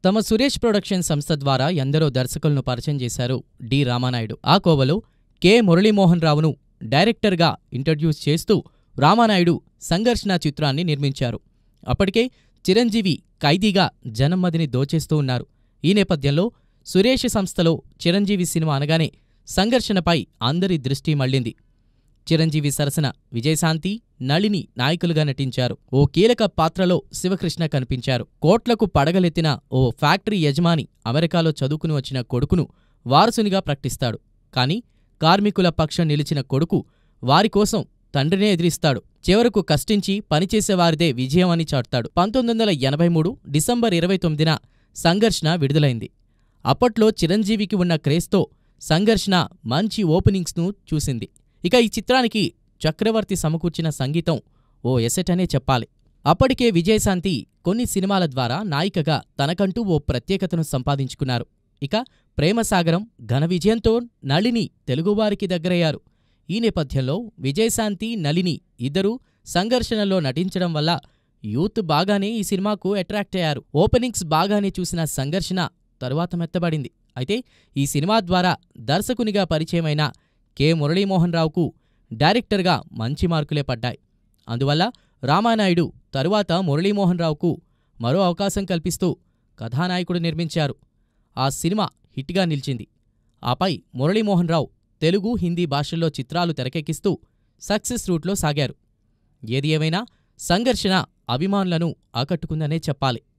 తమ సురేష్ ప్రొడక్షన్ సంస్థ ద్వారా ఎందరో దర్శకులను పరిచయం చేశారు డి రామానాయుడు. ఆ కోవలో కె మురళీమోహన్ రావును డైరెక్టర్గా ఇంట్రడ్యూస్ చేస్తూ రామానాయుడు సంఘర్షణ చిత్రాన్ని నిర్మించారు. అప్పటికే చిరంజీవి ఖైదీగా జనం మదిని దోచేస్తూ ఉన్నారు. ఈ నేపథ్యంలో సురేష్ సంస్థలో చిరంజీవి సినిమా అనగానే సంఘర్షణపై అందరి దృష్టి మళ్లింది. చిరంజీవి సరసన విజయశాంతి, నళిని నాయకులుగా నటించారు. ఓ కీలక పాత్రలో శివకృష్ణ కనిపించారు. కోట్లకు పడగలెత్తిన ఓ ఫ్యాక్టరీ యజమాని అమెరికాలో చదువుకుని వచ్చిన కొడుకును వారసునిగా ప్రకటిస్తాడు. కాని కార్మికుల పక్షం నిలిచిన కొడుకు వారికోసం తండ్రినే ఎదిరిస్తాడు. చివరకు కష్టించి పనిచేసేవారిదే విజయం అని చాటుతాడు. 1983 డిసెంబర్ 29న సంఘర్షణ విడుదలైంది. అప్పట్లో చిరంజీవికి ఉన్న క్రేజ్తో సంఘర్షణ మంచి ఓపెనింగ్స్ను చూసింది. ఇక ఈ చిత్రానికి చక్రవర్తి సమకూర్చిన సంగీతం ఓ ఎసెట్ అనే చెప్పాలి. అప్పటికే విజయశాంతి కొన్ని సినిమాల ద్వారా నాయికగా తనకంటూ ఓ ప్రత్యేకతను సంపాదించుకున్నారు. ఇక ప్రేమసాగరం ఘన విజయంతో నళిని తెలుగువారికి దగ్గరయ్యారు. ఈ నేపథ్యంలో విజయశాంతి, నళిని ఇద్దరూ సంఘర్షణలో నటించడం వల్ల యూత్ బాగానే ఈ సినిమాకు అట్రాక్ట్ అయ్యారు. ఓపెనింగ్స్ బాగానే చూసిన సంఘర్షణ తరువాత మెత్తబడింది. అయితే ఈ సినిమా ద్వారా దర్శకునిగా పరిచయమైన కె మురళీమోహన్ రావుకు డైరెక్టర్గా మంచి మార్కులే పడ్డాయి. అందువల్ల రామానాయుడు తరువాత మురళీమోహన్ రావుకు మరో అవకాశం కల్పిస్తూ కథానాయకుడు నిర్మించారు. ఆ సినిమా హిట్గా నిలిచింది. ఆపై మురళీమోహన్ రావు తెలుగు, హిందీ భాషల్లో చిత్రాలు తెరకెక్కిస్తూ సక్సెస్ రూట్లో సాగారు. ఏది ఏమైనా సంఘర్షణ అభిమానులను ఆకట్టుకుందనే చెప్పాలి.